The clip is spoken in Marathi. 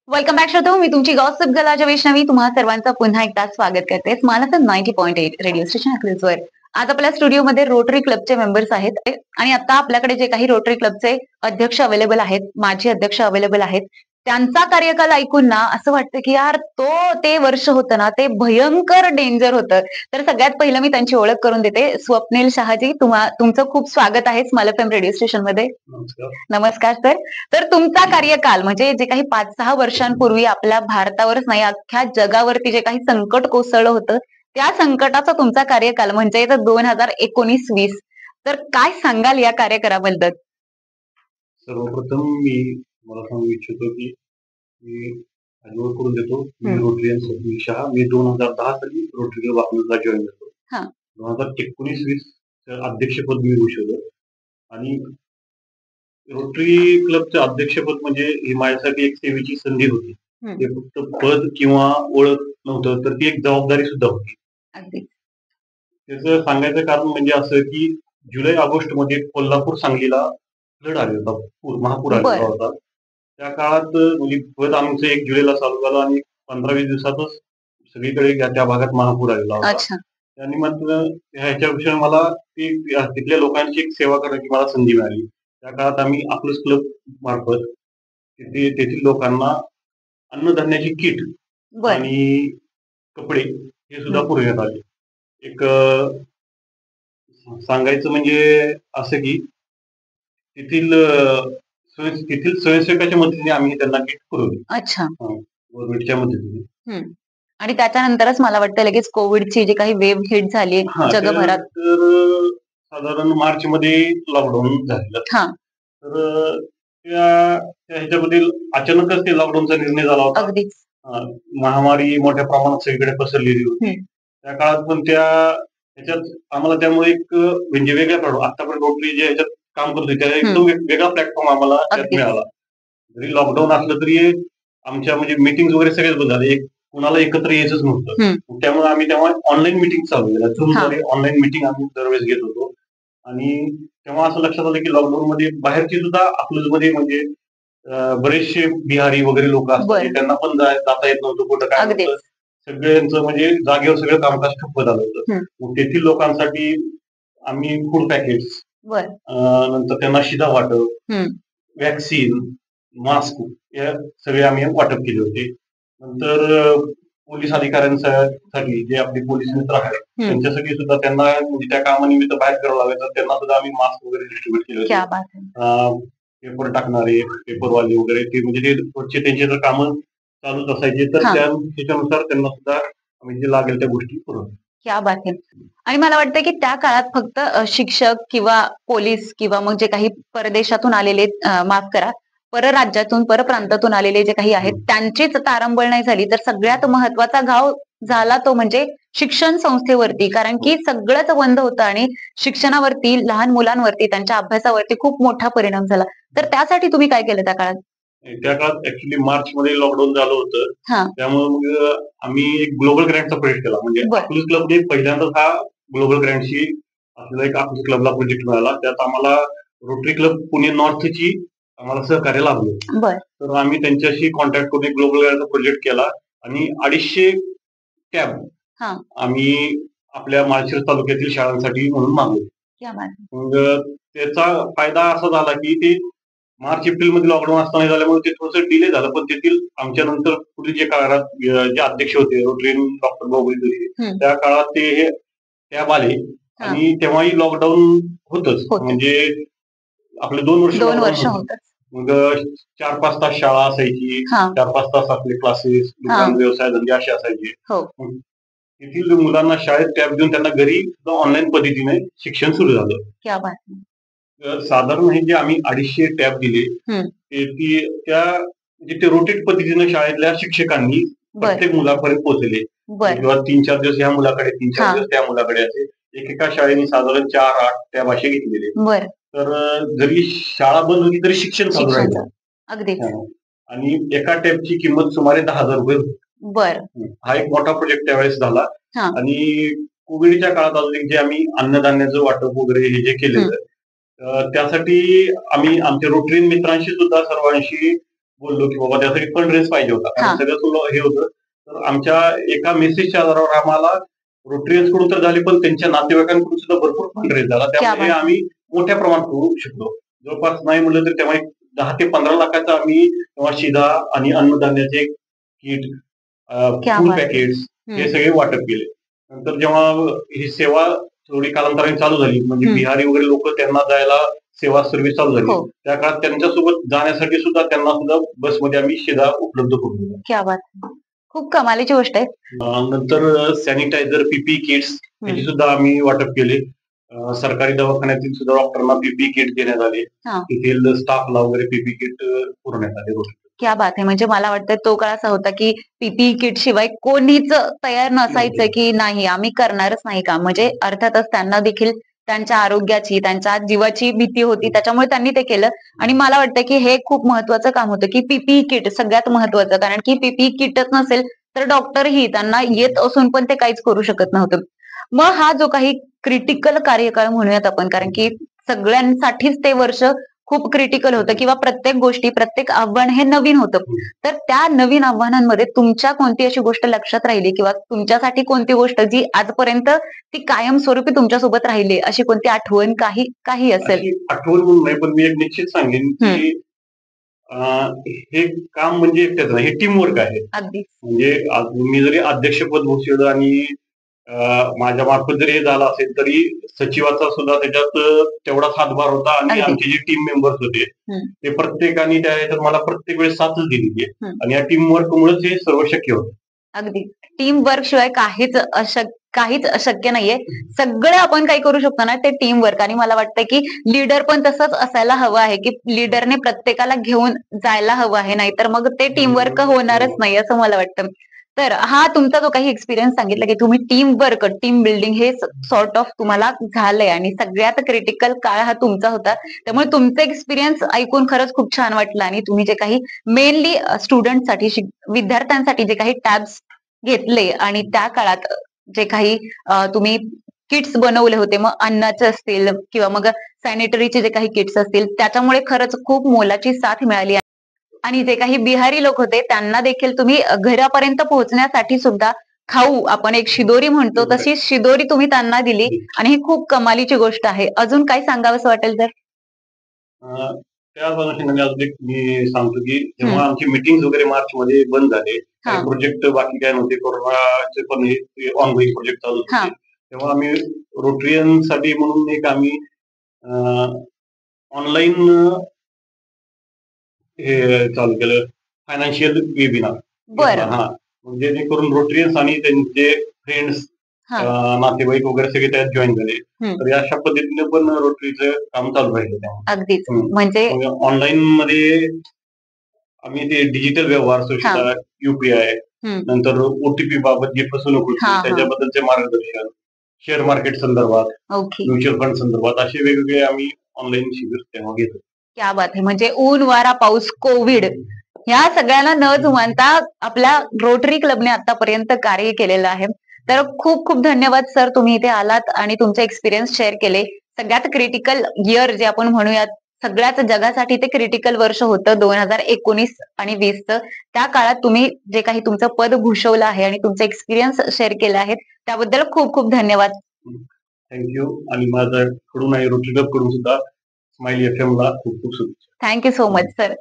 Welcome back श्रोतो. मी तुमची गॉसिप गलाच्या वैष्णवी तुम्हा सर्वांचं पुन्हा एकदा स्वागत करते. मला 90.8 रेडिओ स्टेशन अकलेजवर. आज आपल्या स्टुडिओमध्ये रोटरी क्लबचे मेंबर्स आहेत आणि आता आपल्याकडे जे काही रोटरी क्लबचे अध्यक्ष अवेलेबल आहेत, माजी अध्यक्ष अवेलेबल आहेत, त्यांचा कार्यकाल ऐकून ना असं वाटतं की यार ते वर्ष होतं ना ते भयंकर डेंजर होतं. तर सगळ्यात पहिलं मी त्यांची ओळख करून देते. स्वप्नील शहाजी, तुमचं खूप स्वागत आहे स्माल एफएम रेडिओ स्टेशनमध्ये. नमस्कार. नमस्कार सर. तर तुमचा कार्यकाल म्हणजे जे काही 5-6 वर्षांपूर्वी आपल्या भारतावरच नाही अख्ख्या जगावरती जे काही संकट कोसळलं होतं, त्या संकटाचा तुमचा कार्यकाल म्हणजे 2019-20. तर काय सांगाल या कार्यकालाबद्दल? सर्वप्रथम मी मला सांगू इच्छितो की मी ओळख करून देतो. मी हं. रोटरियन स्वप्नील शहा. मी 2010 साली रोटरी क्लब अकलूजला जॉईन झालो. हां. 2019-20 अध्यक्षपद मी भूषवलं आणि रोटरी क्लबचं अध्यक्षपद म्हणजे ही माझ्यासाठी एक सेवेची संधी होती. हं. ते फक्त पद किंवा ओळख नव्हतं, तर ती एक जबाबदारी सुद्धा होती. अगदी. त्याचं सांगायचं कारण म्हणजे असं की जुलै-ऑगस्ट मध्ये कोल्हापूर सांगलीला फ्लड आलेला होता, महापूर आलेला बरं. होता. त्या काळात म्हणजे पद आमचं 1 जुलैला चालू झालं आणि 15-20 दिवसातच सगळीकडे त्या भागात महापूर आलेला होता. अच्छा. त्या निमित्तानं ह्याच्याविषयी मला तिथल्या लोकांची एक सेवा करण्याची मला संधी मिळाली. त्या काळात आम्ही अकलूज क्लब मार्फत तेथील लोकांना अन्नधान्याची किट बरं. आणि कपडे हे सुद्धा पुरवण्यात आले. एक सांगायचं म्हणजे असं की तेथील स्वयंसेवकाच्या मदतीने आम्ही त्यांना किट पुरवली. अच्छा. गव्हर्नमेंटच्या मदतीने. आणि त्याच्यानंतरच मला वाटतं लगेच कोविडची जी काही वेव्ह हिट झाली जगभरात. त्यानंतर साधारण मार्च मध्ये लॉकडाऊन झालेलं. हां. तर त्या ह्याच्यामध्ये अचानकच ते लॉकडाऊनचा निर्णय झाला होता. अगदीच. महामारी मोठ्या प्रमाणात सगळीकडे पसरलेली होती. त्या काळात पण ह्याच्यात आम्हाला त्यामुळे एक म्हणजे वेगळ्या प्रॉब्लेम आतापर्यंत रोटरी जे ह्याच्यात काम करत होते त्या एकदम वेगळा प्लॅटफॉर्म आम्हाला त्यात मिळाला. जरी लॉकडाऊन असलं तरी आमच्या म्हणजे मीटिंग वगैरे सगळेच बंद झाले. कुणाला एकत्र यायचंच नव्हतं. त्यामुळे आम्ही तेव्हा ऑनलाईन मीटिंग चालू केल्या. झूमद्वारे ऑनलाईन मीटिंग आम्ही दरवेळेस घेत होतो. आणि तेव्हा असं लक्षात आलं की लॉकडाऊन मध्ये बाहेरची सुद्धा अकलूजमध्ये म्हणजे बरेचसे बिहारी वगैरे लोक असतात, त्यांना पण जाता येत नव्हतं, कुठं काय नव्हतं. सगळ्यांचं म्हणजे जागेवर सगळं कामकाज ठप्प झालं होतं. मग तेथील लोकांसाठी आम्ही फूड पॅकेट्स, नंतर त्यांना शिधा वाटप, वॅक्सिन, मास्क या सगळे आम्ही वाटप केले होते. नंतर पोलीस अधिकाऱ्यांसाठी जे आपले पोलीस मित्र आहेत त्यांच्यासाठी सुद्धा त्यांना म्हणजे त्या कामानिमित्त बाहेर करावं लागायचं, त्यांना सुद्धा आम्ही मास्क वगैरे डिस्ट्रीब्युट केले होते. पेपर टाकणारे, पेपरवाले वगैरे ते म्हणजे ते रोजचे त्यांचे जर कामं चालूच असायचे तर त्याच्यानुसार त्यांना सुद्धा म्हणजे लागेल त्या गोष्टी पुरवल्या. क्या बात आहे. आणि मला वाटतं की त्या काळात फक्त शिक्षक किंवा पोलीस किंवा मग जे काही परदेशातून आलेले माफ करा, परराज्यातून, परप्रांतातून आलेले जे काही आहेत त्यांचीच तारंबळ नाही झाली, तर सगळ्यात महत्वाचा घाव झाला तो म्हणजे शिक्षण संस्थेवरती. कारण की सगळंच बंद होतं आणि शिक्षणावरती, लहान मुलांवरती, त्यांच्या अभ्यासावरती खूप मोठा परिणाम झाला. तर त्यासाठी तुम्ही काय केलं त्या काळात? त्या काळात ऍक्च्युली मार्च मध्ये लॉकडाऊन झालं होतं. त्यामुळे मग आम्ही एक ग्लोबल ग्रँटचा प्रोजेक्ट केला. म्हणजे अकलूज क्लबने पहिल्यांदाच हा ग्लोबल ग्रँटशी आपल्याला एक अकलूज क्लबला प्रोजेक्ट मिळाला. त्यात आम्हाला रोटरी क्लब पुणे नॉर्थची आम्हाला सहकार्य लाभलं. तर आम्ही त्यांच्याशी कॉन्टॅक्ट करून एक ग्लोबल ग्रँटचा प्रोजेक्ट केला आणि 250 टॅब आम्ही आपल्या माळशिरस तालुक्यातील शाळांसाठी म्हणून मागवले. मग त्याचा फायदा असा झाला की ते मार्च एप्रिल मध्ये लॉकडाऊन असताना झाल्यामुळे ते थोडंसं डिले झालं, पण तेथील आमच्या नंतर पुढील जे काळात जे अध्यक्ष होते रोटरी डॉक्टर बाबुल जोशी, त्या काळात ते टॅब आले आणि तेव्हाही लॉकडाऊन होतच. म्हणजे आपले 2 वर्ष होतं. मग 4-5 तास शाळा असायची, 4-5 तास आपले क्लासेस, दुकान व्यवसाय धंदे असे असायचे. तेथील मुलांना शाळेत टॅब देऊन त्यांना घरी ऑनलाईन पद्धतीने शिक्षण सुरू झालं. साधारण हे जे आम्ही 250 टॅब दिले ते रोटेट पद्धतीने शाळेतल्या शिक्षकांनी प्रत्येक मुलापर्यंत पोहोचले. किंवा 3-4 दिवस ह्या मुलाकडे, 3-4 दिवस त्या मुलाकडे असे एकेका शाळेने साधारण 4-8 टॅब असे घेतलेले. तर जरी शाळा बंद होती तरी शिक्षण चालू राहिलं. आणि एका टॅबची किंमत सुमारे 10,000 रुपये होती. हा एक मोठा प्रोजेक्ट त्यावेळेस झाला. आणि कोविडच्या काळात अजून जे आम्ही अन्नधान्याचं वाटप वगैरे हे जे केलेलं त्यासाठी आम्ही आमच्या रोटरी मित्रांशी सुद्धा सर्वांशी बोललो की बाबा त्यासाठी फंड रेज पाहिजे होता. हा. कारण सगळं हे होतं. तर आमच्या एका मेसेजच्या आधारावर आम्हाला रोटरीयन्स कडून तर झाली, पण त्यांच्या नातेवाईकांकडून सुद्धा भरपूर फंड रेज झाला. त्यामुळे आम्ही मोठ्या प्रमाणात करू शकलो. जवळपास नाही म्हणलं तर तेव्हा 10 ते 15 लाखाचा आम्ही तेव्हा शिधा आणि अन्नधान्याचे किट, फूड पॅकेट्स हे सगळे वाटप केले. नंतर जेव्हा ही सेवा थोडी कालांतराने चालू झाली, म्हणजे बिहारी वगैरे लोक त्यांना जायला सेवा सर्व्हिस चालू झाली, त्या काळात त्यांच्यासोबत जाण्यासाठी सुद्धा त्यांना सुद्धा बसमध्ये आम्ही शिधा उपलब्ध करून दिला. क्या बात, खूप कमालीची गोष्ट आहे. नंतर सॅनिटायझर, पीपी किट्स याची सुद्धा आम्ही वाटप केले. सरकारी दवाखान्यातील सुद्धा डॉक्टरांना पीपी किट देण्यात आले. तेथील स्टाफला वगैरे पीपी किट पुरवण्यात आले. क्या बात आहे. म्हणजे मला वाटतं तो काळ असा होता की पीपीई किट शिवाय कोणीच तयार नसायचं की नाही आम्ही करणारच नाही काम. म्हणजे अर्थातच त्यांना देखील त्यांच्या आरोग्याची, त्यांच्या जीवाची भीती होती, त्याच्यामुळे त्यांनी ते केलं. आणि मला वाटतं की हे खूप महत्वाचं काम होतं की पीपीई किट सगळ्यात महत्वाचं, कारण की पीपीई किटच नसेल तर डॉक्टरही त्यांना येत असून पण ते काहीच करू शकत नव्हतं. मग हा जो काही क्रिटिकल कार्यकाळ म्हणूयात आपण, कारण की सगळ्यांसाठीच ते वर्ष खूप क्रिटिकल होतं किंवा प्रत्येक गोष्टी, प्रत्येक आव्हान हे नवीन होतं. तर त्या नवीन आव्हानांमध्ये तुमच्या कोणती अशी गोष्ट लक्षात राहिली किंवा तुमच्यासाठी कोणती गोष्ट जी आजपर्यंत ती कायमस्वरूपी तुमच्यासोबत राहिली, अशी कोणती आठवण काही असेल? आठवण म्हणून नाही, पण मी एक निश्चित सांगेन की हे काम म्हणजे एकट्याच नाही, हे टीमवर्क आहे. अगदी. म्हणजे मी जरी अध्यक्षपद भूषवलं आणि माझ्या मार्फत जरी हे झालं असेल तरी सचिवाचा सुद्धा त्याच्यात तेवढाच हातभार होता. आणि आमचे जे टीम मेंबर्स होते ते प्रत्येकाने त्या ह्याच्यात मला प्रत्येक वेळेस साथच दिली आहे. आणि या टीम वर्कमुळेच हे सर्व शक्य होतं. अगदी. टीम वर्क शिवाय काहीच अशक्य नाहीये. सगळं आपण काही करू शकतो ना ते टीम वर्क. आणि मला वाटतं की लीडर पण तसंच असायला हवं आहे की लीडरने प्रत्येकाला घेऊन जायला हवं आहे, नाहीतर मग ते टीम वर्क होणारच नाही असं मला वाटतं. तर हा तुमचा जो काही एक्सपिरियन्स सांगितला की तुम्ही टीम वर्क, टीम बिल्डिंग हे सॉर्ट ऑफ तुम्हाला झालंय आणि सगळ्यात क्रिटिकल काळ हा तुमचा होता. त्यामुळे तुमचा एक्सपिरियन्स ऐकून खरंच खूप छान वाटलं. आणि तुम्ही जे काही मेनली स्टुडंटसाठी, विद्यार्थ्यांसाठी जे काही टॅब्स घेतले आणि त्या काळात जे काही तुम्ही किट्स बनवले होते, मग अन्नाचे असतील किंवा मग सॅनिटरीचे जे काही किट्स असतील, त्याच्यामुळे खरंच खूप मोलाची साथ मिळाली. आणि जे काही बिहारी लोक होते त्यांना देखील तुम्ही घरापर्यंत पोहोचण्यासाठी सुद्धा खाऊ, आपण एक शिदोरी म्हणतो तशी शिदोरी तुम्ही त्यांना दिली. आणि ही खूप कमालीची गोष्ट आहे. अजून काय सांगावंसं वाटेल तर? त्याच अनुषंगाने अजून एक मी सांगतो की जेव्हा आमची मीटिंग वगैरे मार्च मध्ये बंद झाले, प्रोजेक्ट बाकी काय नव्हते, कोरोनाचे पण हे ऑनगोईंग प्रोजेक्ट चालू होते, तेव्हा आम्ही रोटरियनसाठी म्हणून एक आम्ही ऑनलाईन हे चालू केलं, फायनान्शियल वेबिनार. जेणेकरून रोटरियन्स आणि त्यांचे फ्रेंड्स, नातेवाईक वगैरे सगळे त्यात जॉईन झाले. तर अशा पद्धतीने पण रोटरीचं काम चालू राहिलं. अगदीच. म्हणजे ऑनलाईन मध्ये आम्ही ते डिजिटल व्यवहार, सुविधा, युपीआय, नंतर ओटीपी बाबत जी फसवणूक होती त्याच्याबद्दलचे मार्गदर्शन, शेअर मार्केट संदर्भात, म्युच्युअल फंड संदर्भात असे वेगवेगळे आम्ही ऑनलाईन शिबिर तेव्हा घेतो. क्या बात आहे. म्हणजे ऊन, वारा, पाऊस, कोविड ह्या सगळ्यांना न जुमानता आपल्या रोटरी क्लबने आतापर्यंत कार्य केलेलं आहे. तर खूप खूप धन्यवाद सर, तुम्ही इथे आलात आणि तुमचे एक्सपिरियन्स शेअर केले. सगळ्यात क्रिटिकल इयर जे आपण म्हणूयात, सगळ्याच जगासाठी ते क्रिटिकल वर्ष होतं 2019 आणि 20चं. त्या काळात तुम्ही जे काही तुमचं पद भूषवलं आहे आणि तुमचे एक्सपिरियन्स शेअर केले आहेत त्याबद्दल खूप खूप धन्यवाद. थँक्यू. आणि माझ्याकडून आणि रोटरी क्लब कडून सुद्धा स्माइली FM ला खूप खूप शुभेच्छा. Thank you so much sir.